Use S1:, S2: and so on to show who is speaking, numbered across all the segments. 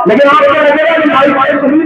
S1: लेकिन आपको लगेगा कि भाई भाई सभी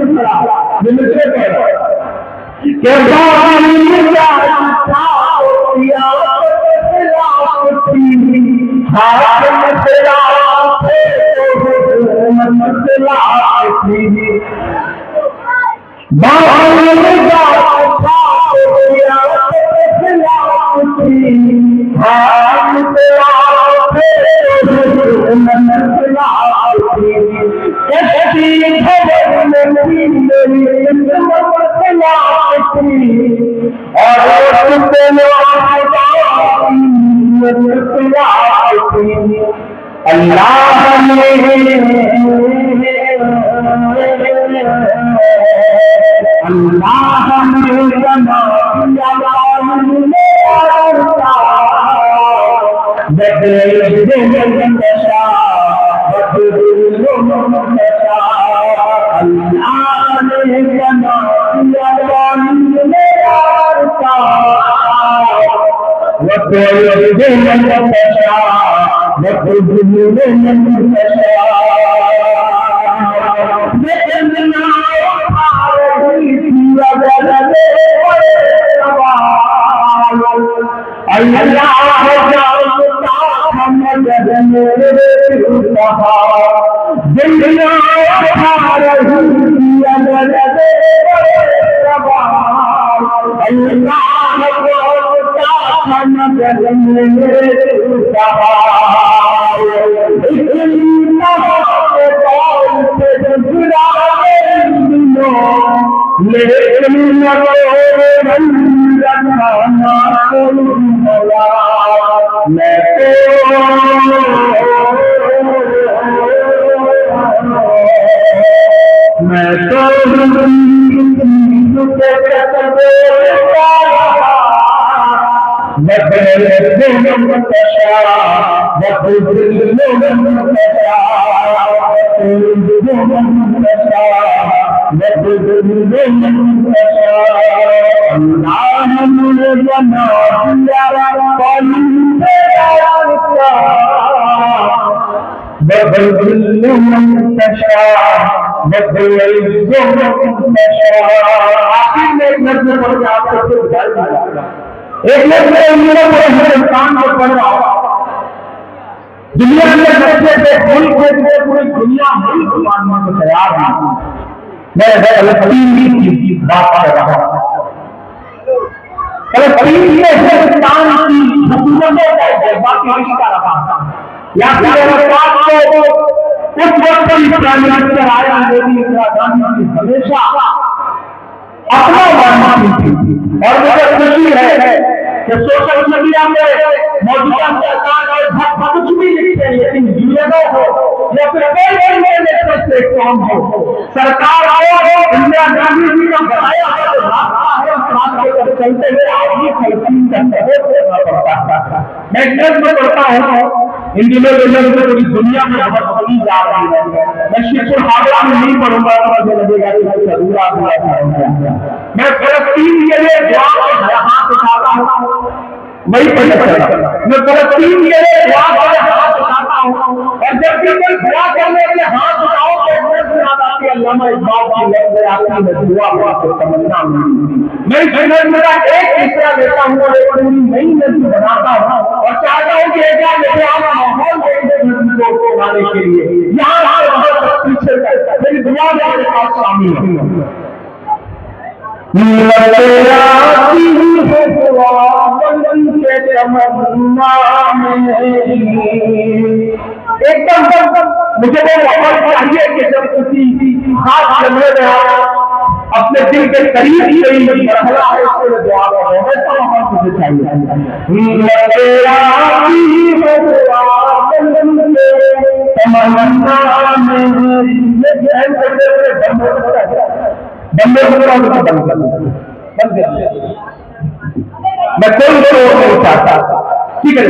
S1: दुनिया में सबसे पूरी दुनिया मुल्क मानने को तैयार है। मैं फलस्तीन की बात कर रहा हूँ। फलस्तीन में हिंदुस्तान की हुकूमतों का जज्बा की रिश्ता रखा था। या फिर उस वक्त प्राइम मिनिस्टर आया मोदी इंदिरा गांधी हमेशा अपना मानती थी। और मुझे खुशी है कि सोशल मीडिया में मौजूदा सरकार और कुछ भी लिखते हैं, लेकिन यूएनओ हो या फिर कोई इंटरनेशनल प्लेटफॉर्म हो, सरकार आया हो, इंदिरा गांधी जी का बनाया है तो रास्ता है, उस रास्ते पर चलते हुए आज भी फलस्तीन का सपोर्ट करना पड़ता था। मैं इंग्लिश में पढ़ता हूँ, इन दिनों पूरी दुनिया में बहुत बड़ी जा रही है। मैं शिक्षण हावड़ा में नहीं पढ़ूंगा तो मुझे लगेगा कि अधूरा पढ़ूंगा। मैं फलस्तीन के लिए दुआ को हाथ उठाता हूँ, वही मैं फलस्तीन के लिए दुआ को हाथ उठाता हूँ। और जब भी कोई दुआ करने के लिए हाथ उठाओ तो अल्लामा इकबाल की लफ्ज़ आती है, दुआ को तमन्ना मैं मेरा एक हिस्सा लेता हूँ और एक पूरी नई नदी बनाता हूँ और चाहता हूँ कि एक माहौल को लाने के लिए यहाँ पीछे मेरी दुआ मेरे पास शामिल है। एकदम मुझे वो माहौल चाहिए कि जब किसी खास जगह में अपने दिल के करीब कोई मरहला है उसके लिए दुआ करो, ऐसा माहौल मुझे चाहिए। मैं कोई नहीं चाहता, ठीक है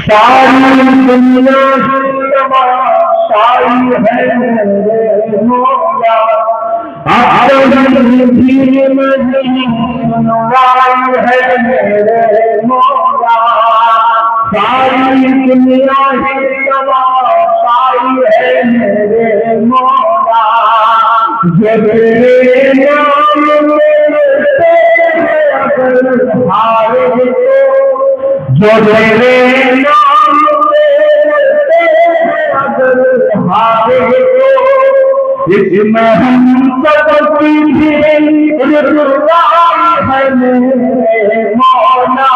S1: सारी दुनिया सारी है मेरे मौला, अपनी धीम सुनवाई है मेरे मौला। सारी दुनिया सारी है मेरे मौला, जब मेरे नाम लेते अगर हारे जो मेरे नाम लेते अगर हारे इसमें हम सबकी भी रुसवाई है मेरे मौला।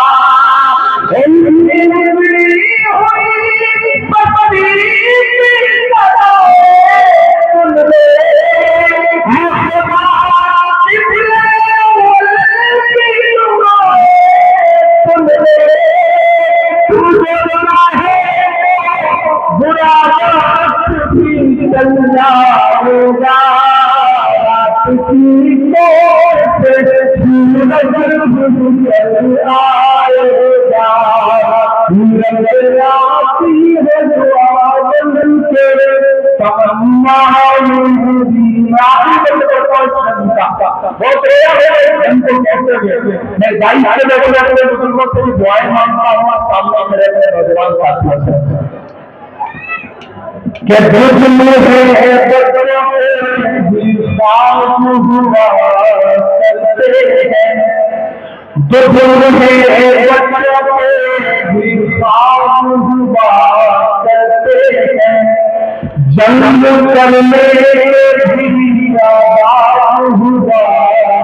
S1: मैं गाई से देखो मुसलमान से दुआएं मांगता हूँ सामने मेरे नौजवान साथियों से कि दुख में है बच्चों हुआ करते हैं, दुख में है बच्चों हुआ करते हैं, जन्म करने हुआ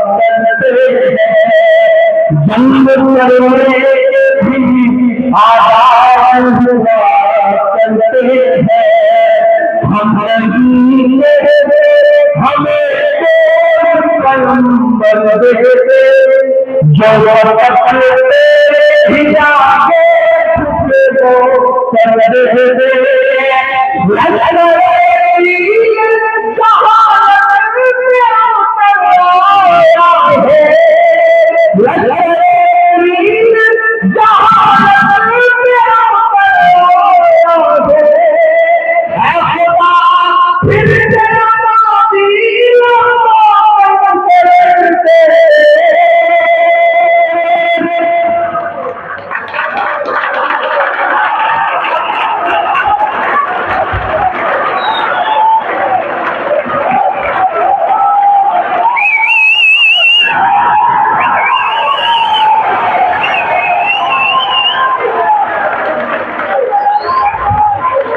S1: करते हैं, जन्म करने भी आजाद हुआ करते हैं। हम नहीं हमें पैगंबर देते जो करते ही आगे कर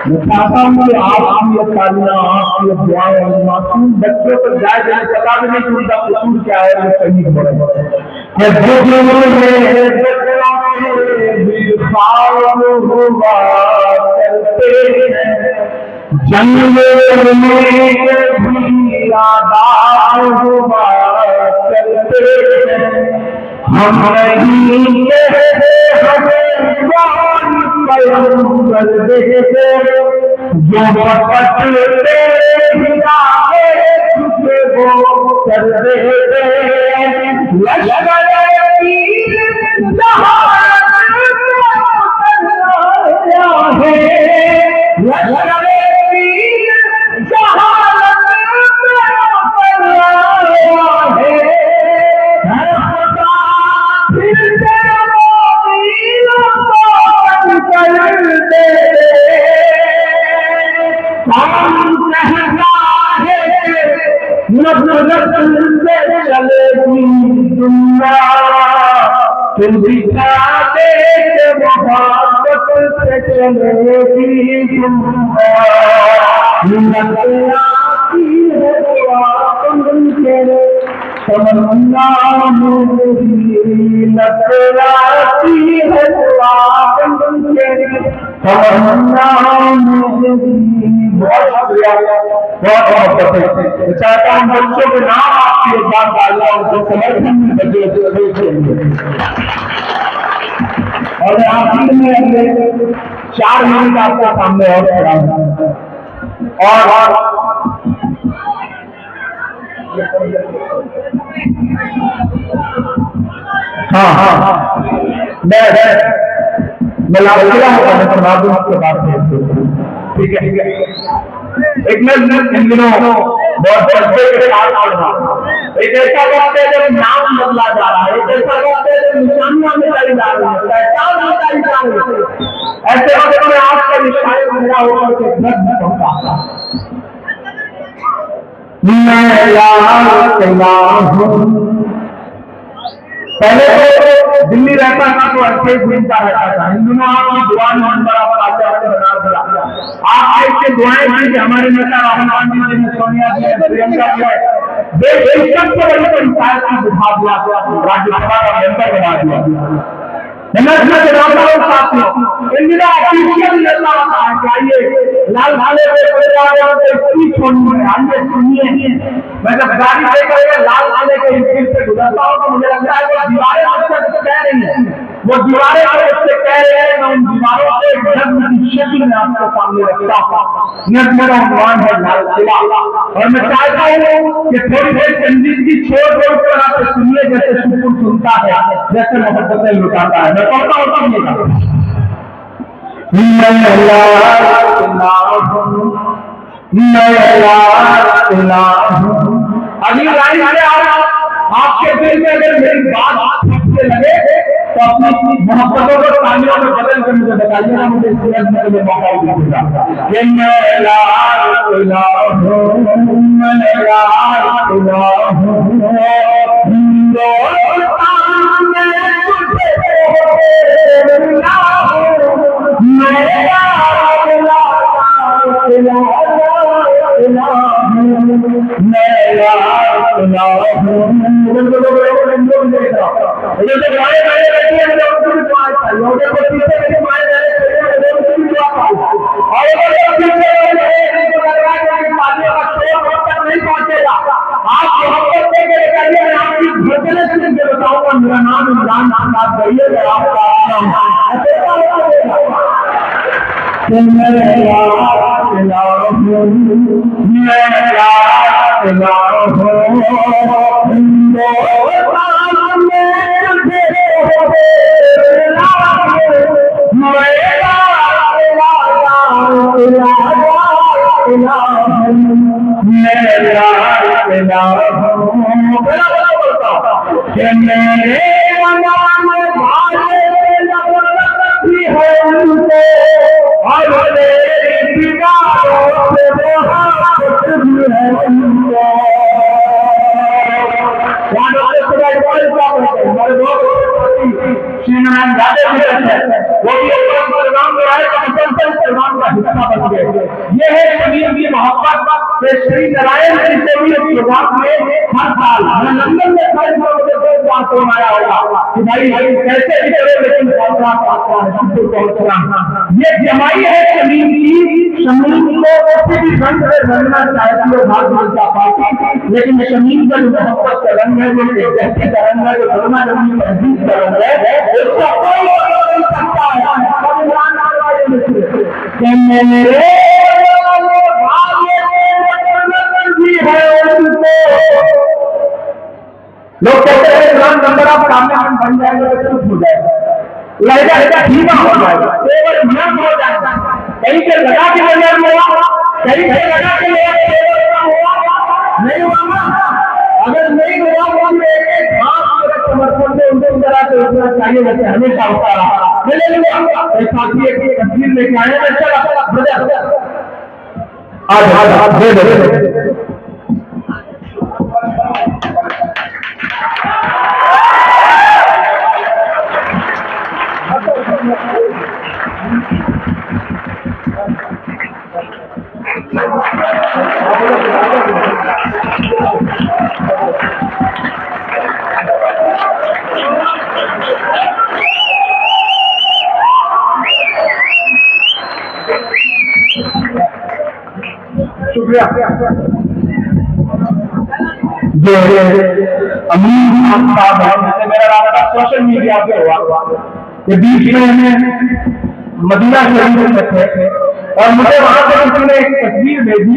S1: मैं चाहता हूँ कि आपकी ये तालियां, आपकी ये दुआएं मासूम बच्चों पर जाए, जिन्हें पता भी नहीं कि उनका कसूर क्या है, वो शहीद हो रहे जंग में भी आबाद हुआ करते हम नहीं हमें कर देते जो बकते वो कर देते लश्कर चलेगी दुनिया तुम दिखाते मोहब्बत से चलेगी दुनिया तमन्ना चाहता हूँ बच्चों के नाम आपकी बात डालना, उनको समर्थन में बच्चे और आखिर में हमने 4 मिनट आपके सामने और खड़ा और हाँ मैं लाभला होता है समाज आपके बात में, ठीक है। एक मैं इन दिनों बहुत बच्चे के साथ पढ़ रहा, एक ऐसा वक्त है जब नाम बदला जा रहा है, एक ऐसा वक्त है जब निशानियां मिलाई जा रही है, पहचान मिलाई जा रही है। ऐसे वक्त में आपका निशान मेरा होकर के घर में पहुंचा मैं पहले तो दिल्ली रहता था तो अच्छे घूमता रहता था, इन दिनों आपकी दुआ में बराबर आचार्य बना दिया। आप ऐसे दुआएं की कि हमारे नेता राहुल गांधी जी ने, सोनिया जी ने, प्रियंका जी ने देश सबसे बड़ी पंचायत की बिठा दिया, राज्यसभा का मेंबर बना दिया। इन दिनों ऑफिशियल नेता आता है कि आइए लाल भाले आइए सुनिए। मैं जब गाड़ी लेकर लाल भाले के स्पीड से गुजरता हूँ तो मुझे लगता है वो दीवारें आपसे कह रही है, वो दीवारें आपसे कह रहे हैं। मैं उन दीवारों से नज्म की शक्ल में आपके सामने रखता हूँ। मेरा अनुमान है लाल किला, और मैं चाहता हूँ कि थोड़ी देर संजीदगी छोड़ दो, उस तरह से सुनिए जैसे सुकून सुनता है, जैसे मोहब्बतें लुटाता है। मैं पढ़ता हूँ अगली लाइन से आपके दिल में अगर मेरी बात ठीक से लगे तो अपनी मोहब्बतों को तालियों में बदल कर मुझे बताइएगा, मुझे समझने के लिए मौका दीजिएगा। मेरा नाम इमरान खान, आप कहिए आपका श्री नारायण यादव जी रहते हैं, वो भी प्रोग्राम में आए तो मुसलसल प्रोग्राम का हिस्सा बन गए। ये है शमीम की मोहब्बत के श्री नारायण जी से भी प्रोग्राम में हर साल मैं लंदन में खड़े मुझे बहुत बात सुनाया होगा कि भाई कैसे भी करो लेकिन पहुंचना। ये जमाई है शमीम की। शमीम को किसी भी रंग में रंगना चाहती है भारतीय जनता पार्टी, लेकिन शमीम का जो मोहब्बत का रंग है, जो व्यक्ति का रंग है, जो धर्मा जमीन तहजीब का रंग है, उसका कोई नहीं सकता है। लोग कहते हैं इमरान नंबर आप सामने हम बन जाएंगे तो कुछ हो जाएगा, लगेगा धीमा हो जाएगा, केवल नम हो जाएगा, कहीं से लगा के नजर में हुआ, कहीं से लगा के नहीं हुआ। अगर नहीं हुआ तो हम एक समर्थन से उनसे तरह से उतना चाहिए जैसे हमेशा होता रहा। साथी एक तस्वीर लेके आए हैं, आज दे शुक्रिया। जो अमीर साहब है, जैसे मेरा रास्ता सोशल मीडिया पे हुआ, ये बीच में मदीना शरीफ में थे और मुझे वहां से किसी ने एक तस्वीर भेजी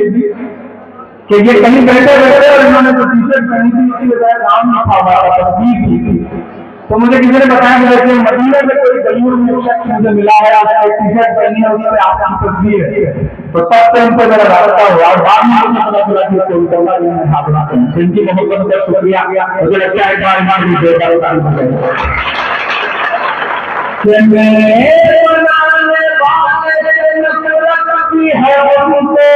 S1: कि ये कहीं बैठे बैठे और इन्होंने जो टी शर्ट पहनी थी उसकी बजाय नाम लिखा हुआ था, तस्वीर थी। तो मुझे किसी ने बताया कि मदीना में कोई गयूर में शख्स मुझे मिला है, आपने टी शर्ट पहनी है, उसमें आपकी तस्वीर है। तो तब से उनको मेरा रास्ता हुआ और बाद में मुझे पता चला कि कोई दौला नहीं है। इनकी बहुत बहुत शुक्रिया, मुझे लगता है एक बार भी बेकार है उनको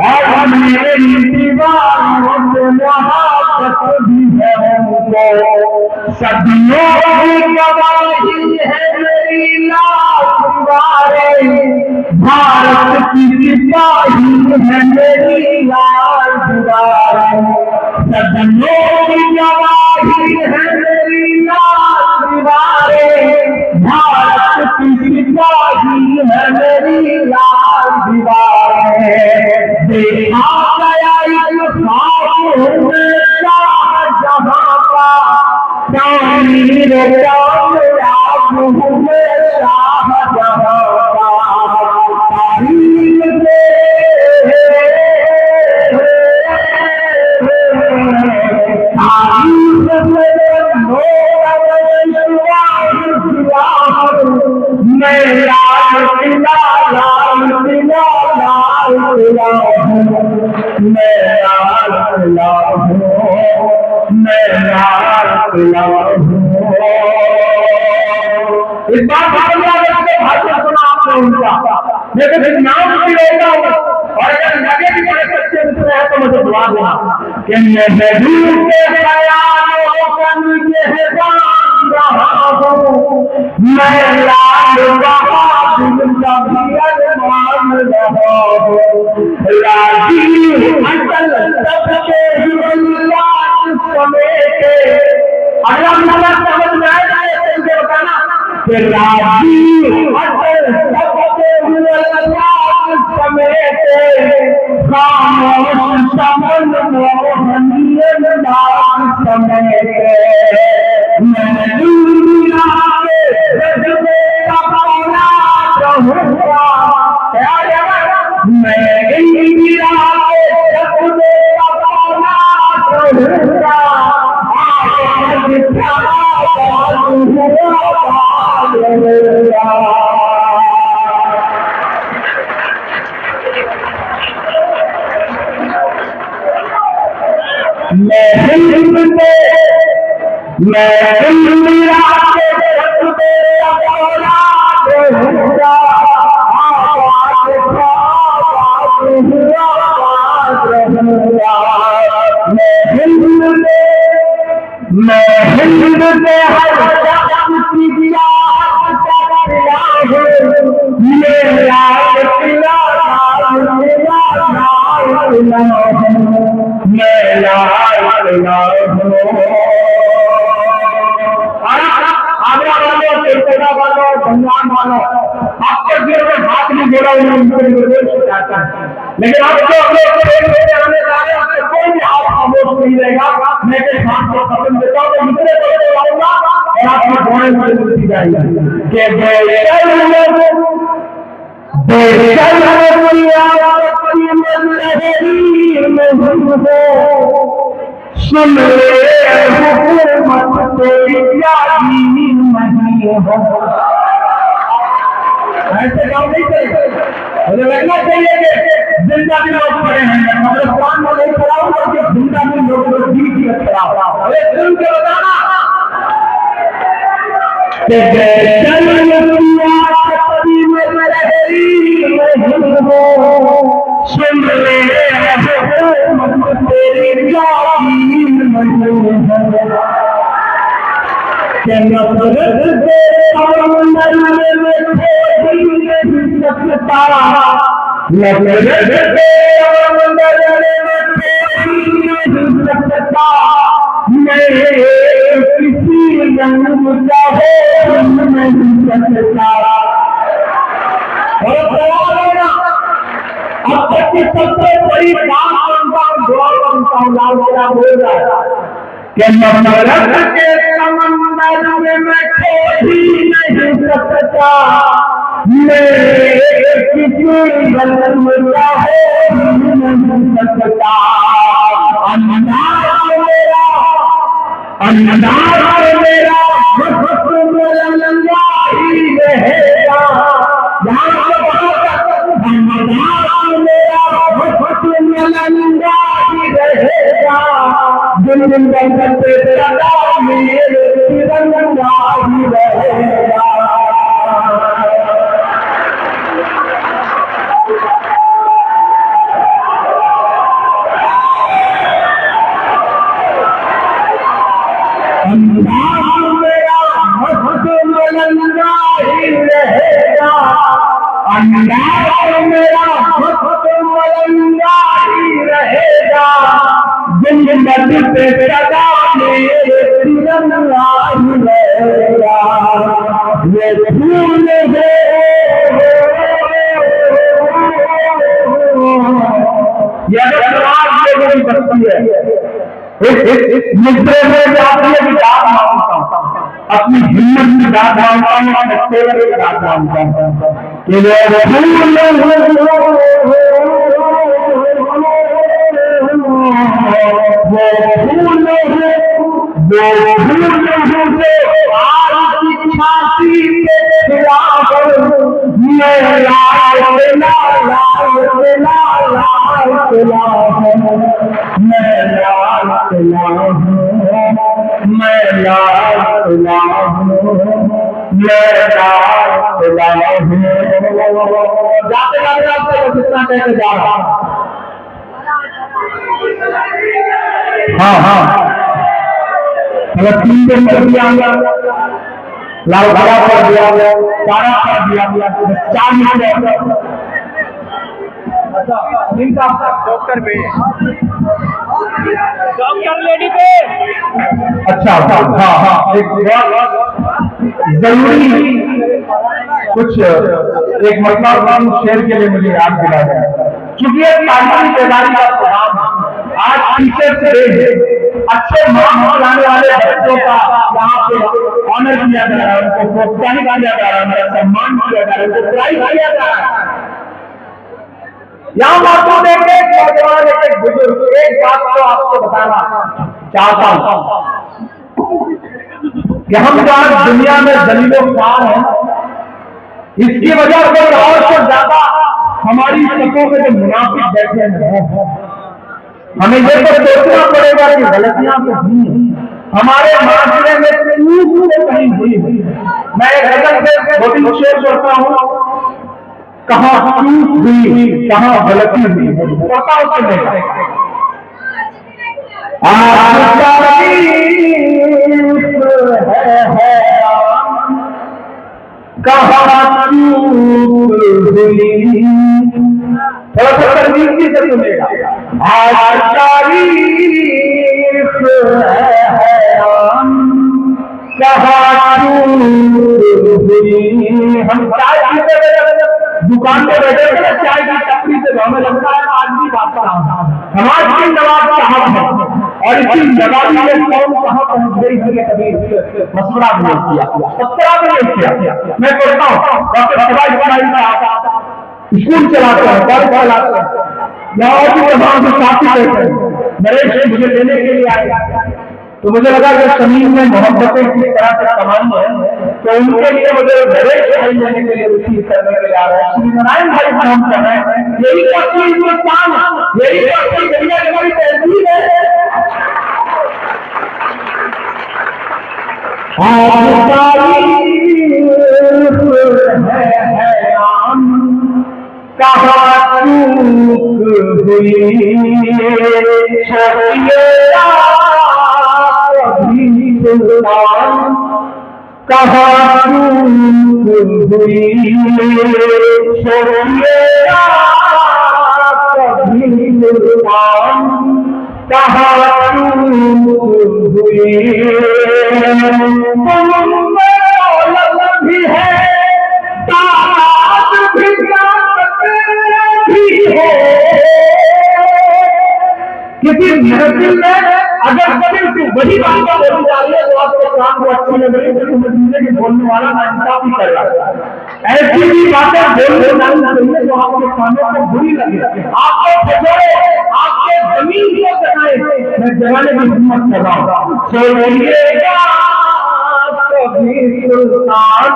S1: और मेरे दीवारों से मोहब्बत भी है उनको। सदियों की गवाही है मेरी लाल दीवारें, भारत की सिपाही है मेरी लाल दीवारें। सदियों की गवाही है मेरी लाल दीवारें, भारत की सिपाही है मेरी लाल दीवारें। देखा गया जहाँ का शाहीर कामयाब हुए शाहजहाँ का। तारीख इस बात भाषण सुना आपने उनका, लेकिन फिर नाम भी लेता हूँ और अगर लगे भी बड़े सच्चे मित्र है तो मुझे दुआ देना कि मैं महबूब के ख्यालों के रहा हूँ, मैं लाल बहादुर का भी अरमान रहा हूँ। राजीव अटल सबके समेटे, अगला मतलब समझ में आएगा मुझे बताना कि राजीव अटल सबके समेटे, खामोश समन मोहनीय नाम समेटे। मैं दुनिया के जज्बे का पाना रहूंगा, मैं इंडिया के जज्बे का पाना रहूंगा। मैं इंडिया के जज्बे का पाना रहूंगा। मैं हिंद से हर की दिया मेरा भगवान मानो आपके दिल में हाथ नहीं जोड़ा लेकिन आपको कोई भी हाथ खामोश नहीं रहेगा। मैं के हाथ को खत्म देता हूँ तो दूसरे को लाऊंगा और आप घोड़े में मिलती जाएगी कि सुन ले हुकूमत तेरी यादी नहीं हो। ऐसे काम नहीं करेगा। मुझे लगना चाहिए कि जिंदा भी लोग पड़े हैं मतलब कान में नहीं खड़ा हो कि जिंदा भी लोग बीच में खड़ा हो। अरे सुन के बताना कि सुन ले हुकूमत तेरी यादी नहीं हो। अब तक की सबसे बड़ी बात बनता हूँ दुआ बनता हूँ लाल बोला बोल रहा है कि नफरत के समंदर में मैं खो ही नहीं सकता। मैं किसी गलत में चाहे नहीं सकता। अन्नदाता मेरा लंगा ही रहेगा। दिन दिन बनते रहेगा। अंगार मेरा मलंगा ही रहेगा। दिन बनते सदा मेरे तिरंगा ही रहेगा। ये फूल है ये लोगों की बस्ती है। इस मुद्दे में अपनी विचार मांगता हूँ अपनी हिम्मत की बात मांगता हूँ अपने सेवर की बात मांगता हूँ कि वो जाते जाते आपको कितना कहते जा रहा। हाँ तीन दिन कर दिया लाल भरा कर दिया सारा कर दिया 4 मिनट
S2: डॉक्टर पे डॉक्टर लेडी पे
S1: अच्छा हाँ एक जरूरी कुछ एक मतलब शेयर के लिए मुझे याद दिला है क्योंकि ये तालीमी बेदारी का प्रोग्राम आज टीचर्स डे है। अच्छे मार्क्स लाने वाले बच्चों का यहाँ पे ऑनर किया जा रहा है उनको प्रोत्साहित किया जा रहा है उनका सम्मान किया जा रहा है उनको प्राइज दिया जा रहा है। यहाँ मौजूद एक नौजवान एक बुजुर्ग एक बात को आपको बताना चाहता हूँ कि हम जो आज दुनिया में दलीलों ख्वार हैं इसकी वजह से और से ज्यादा हमारी सतहों में जो मुनाफिक बैठे हैं हमें ये तो सोचना पड़ेगा कि गलतियां तो हुई हमारे माशरे में कहीं हुई। मैं एक गजल से छोटी शेर करता हूँ कहाँ चूक हुई कहाँ गलती हुई पता उसे नहीं कहाँ चूक हुई। थोड़ा सा तकलीफी से सुनेगा। आज तारीख हैरान कहाँ चूक हुई। हम चाय पीते हुए दुकान पे बैठे थे, चाय की टपरी से हमें लगता है आदमी बात कर रहा था। समाज की नवाब साहब है और इसी नवाबी में कौन कहाँ पहुंच गई है कभी मशवरा भी नहीं किया, सत्रा भी नहीं किया। मैं कहता हूँ डॉक्टर शिवाजी इस्माइल का आता स्कूल चलाते हैं, कॉलेज चलाते हैं, यहाँ की तमाम से साथी रहते हैं। नरेश मुझे लेने के लिए आए तो मुझे लगा कि समीर में मोहब्बतें किस तरह से कमाई है, तो उनके लिए मुझे नरेश भाई लेने के लिए रिसीव करने के लिए आ रहे हैं। श्री नारायण भाई फोन कर रहे हैं। यही तो असली हिंदुस्तान, यही तो असली दुनिया की हमारी तहजीब है। आज तारीख हैरान कहाँ चूक हुई। कहाँ चूक हुई। कहाँ चूक हुई। भी है ताकत भी है। किसी महफिल में अगर कभी वही बात बोली जा रही है तो आपके काम को अच्छी लग रही है, तो समझिए कि बोलने वाला नाइंसाफी कर रहा है। ऐसी भी बातें बोलने जाना चाहिए जो आपके कानों को बुरी लगे, आपको ठगोए, आपके जमीन को जगाए। मैं जगाने की हिम्मत कर रहा हूँ। सोइएगा कभी सुल्तान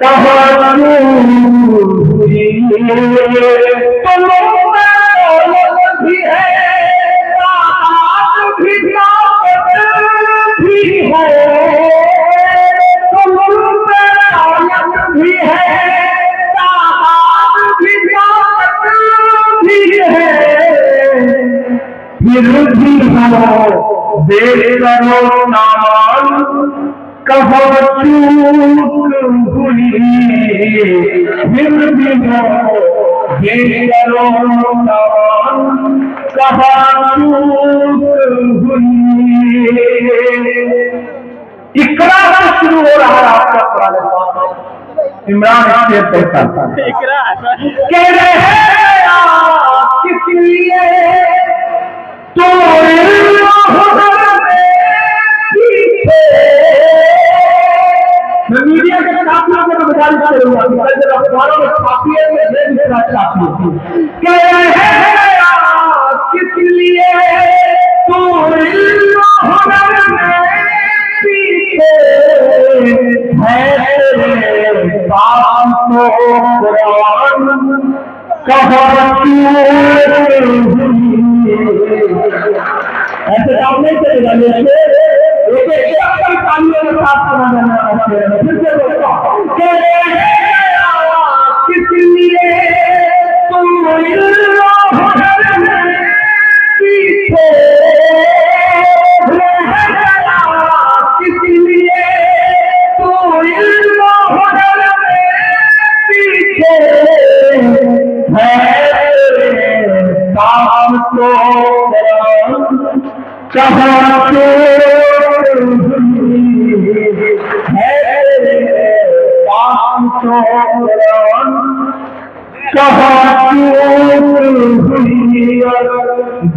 S1: कहाँ चूक हुई। तो लोग भी है भी है, तो मुल्क भी है, भी है, फिर भी हो बेकरो नाम कहाँ चूक हुई। फिर भी हो बेकरो नाम कहाँ चूक हुई। इकरा से शुरू हो रहा है आपका पुराने इमरान शेर कहता कह रहे किस लिए तो मैं मीडिया के साथियों को गुजारिश करूंगा जब अखबारों में छापी है मैं देना चाहती हूँ। कह रहे किस लिए तो ऐसे काम नहीं चलेगा। किस लिए तुम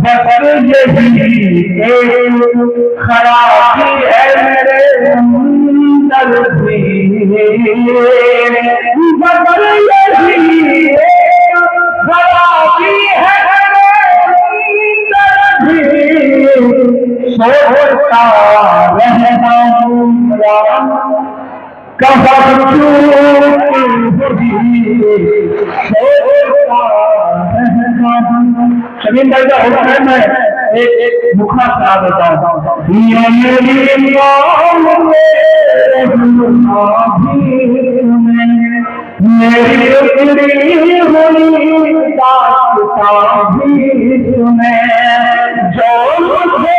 S1: बस यही खराबी है मेरे अंदर भी, बस यही खराबी है सोचता रहना कहाँ चूक शमीन भाई का होता है। मैं एक मुखड़ा सुना देता हूँ। मेरी उतरी हुई दास्तां भी सुने जो मुझे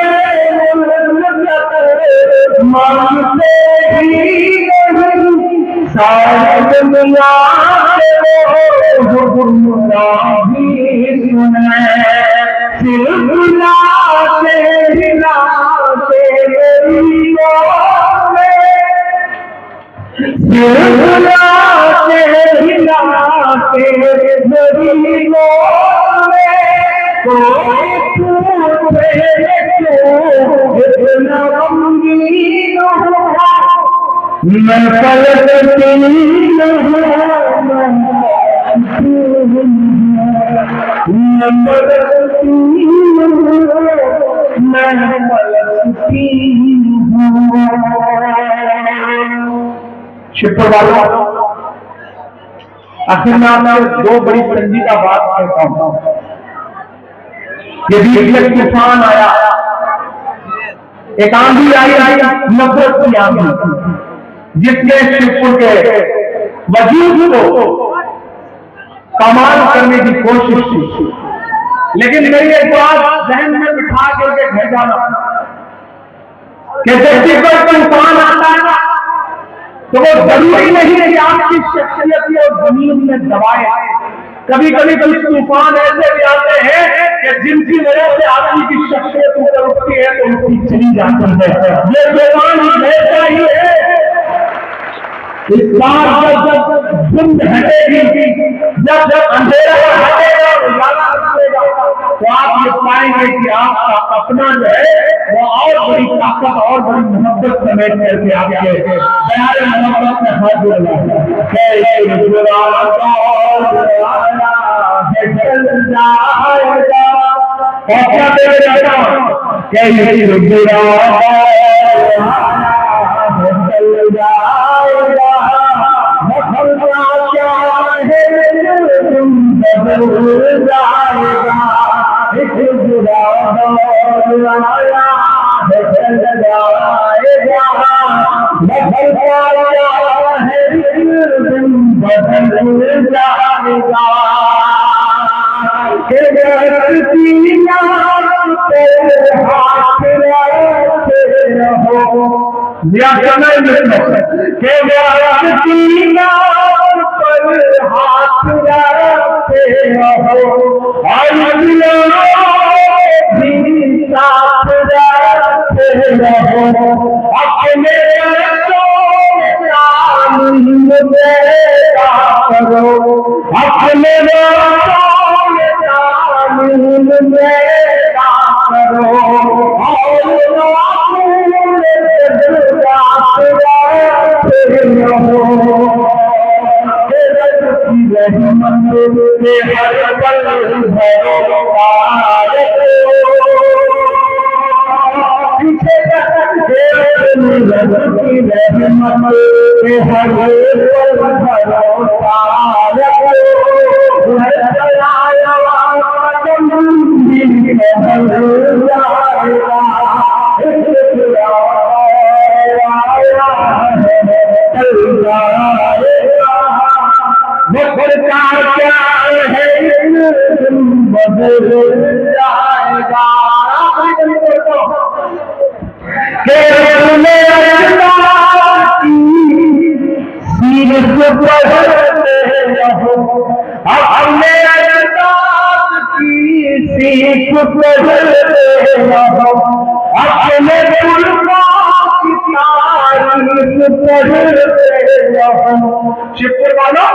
S1: मानते ही नहीं सारे दुनिया के वो गुमराही सुने, सिर्फ लाते हिलाते मेरी बोले, सिर्फ लाते हिलाते मेरी बोले, कोई पूछे क्यों इतना गमगीन हुआ, मैं पलटती नहीं, मैं पलटती शुक्रवार आखिर में आपसे दो बड़ी संजीदा बात कहता हूं। ये बीच में तूफान आया, एक आंधी आई, नफरत की आंधी, जिसने शिवपुर के वजूद को कमाल करने की कोशिश की। लेकिन मेरी एक बात जहन में बिठा करके घर जाना कि जब कोई तूफान आता है तो वो जरूरी नहीं है कि आपकी शख्सियत को जमीन में दबाए। कभी कभी कुछ तूफान ऐसे भी आते हैं कि जिनकी वजह से आदमी की शख्सियत ऊपर उठती है तो उठती चली जाती है। ये तूफान हमेशा ही है। इस बार जब धुंध हटेगी, जब अंधेरा हटेगा और उजाला निकलेगा, तो आप ये पाएंगे कि आपका अपना जो है वो और बड़ी ताकत और बड़ी मोहब्बत समेट करके आपके प्यारे मोहब्बत में हाथ जोड़ना शिवपुर वालों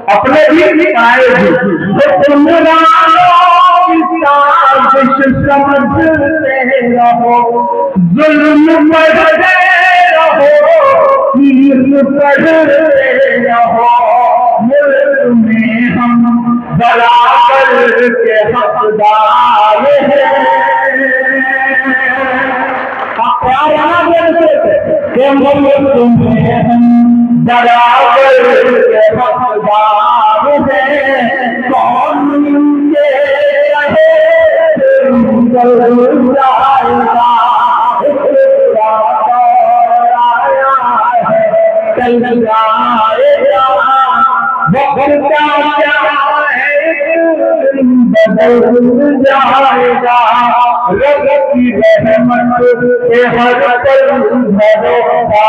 S1: अपने अपने भी आए समझते रहो, जुल्म पढ़ते रहो, पढ़ते रहो, मुल्क में हम बराबर के हकदार हैं। के मुल्क में हम बराबर के हकदार हैं। कौन के रहे बदल जाएगा रब की रहमत के हर पल भरोसा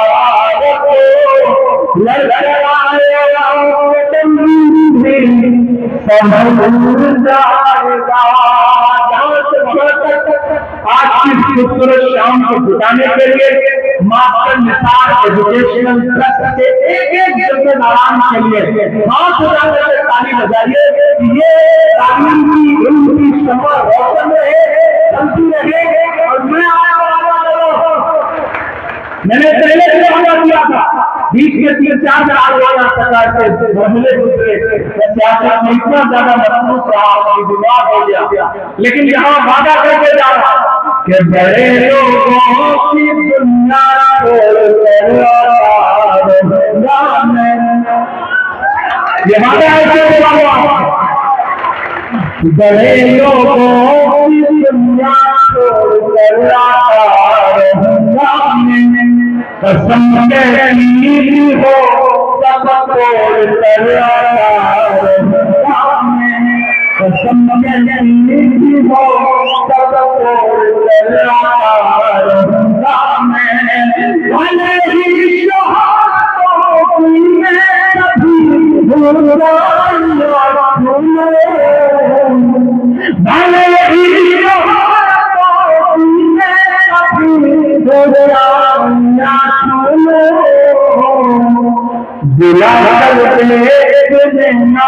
S1: रखो लड़ाएगा संभल जाएगा। आज की खूबसूरत शाम को जुटाने के लिए मास्टर निसार एजुकेशनल ट्रस्ट के एक जिम्मेदारान के लिए हाथ उठाकर ताली बजाइए। ये तालीम की इनकी समझ रोशन रहे, चलती रहे। और मैं आया मैंने पहले से वादा किया था, बीच में 3-4 महिले दूसरे सियासत में इतना ज्यादा मजबूत रहा, बीमार हो गया, लेकिन यहाँ वादा करके जा रहा कि बड़े लोगों की दुनिया ये वादा ऐसे हुआ, बड़े लोगों की दुनिया कसम कहती हो सब तोड़ कर कसम कहती हो सब तोड़ कर भले ही शहादतों में कभी भले ही दिला करते ना